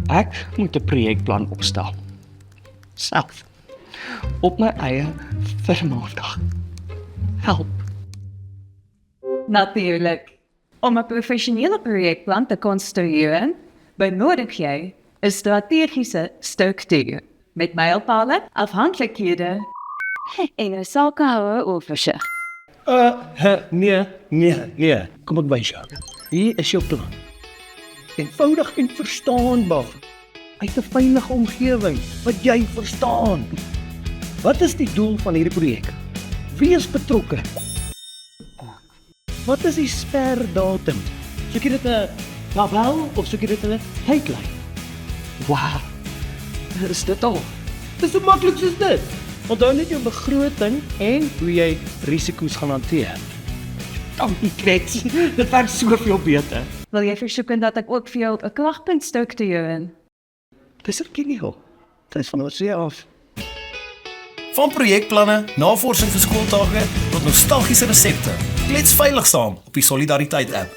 Ek moet 'n projekplan opstel. Self. Op my eie vir Maandag. Help. Natuurlijk. Om 'n professionele projekplan te konstrueren, benodig jy 'n strategiese struktuur met mylpale, afhanklikhede en 'n sakehouer oorsig. Nee. Kom ek wys jou. Hier is jou plan. Eenvoudig en verstaanbaar. Uit 'n veilige omgewing wat jy verstaan. Wat is die doel van hierdie projek? Wie is betrokke? Wat is die sperdatum? Soek jy dit 'n tabel of soek jy dit 'n tydlyn? Wow. Is dit al? Dis so maklik soos dit. Onthou net jou begroting en hoe jy risiko's gaan hanteer. Dankie, Krets. Dit werk soveel beter. Wil jy versoeken dat ek ook vir jou 'n klagpunt struktureer? Dis geniaal. Dit is van ons af. Van projekplanne, navorsing vir skooltake tot nostalgiese resepte. Klets veilig saam op die Solidariteit app.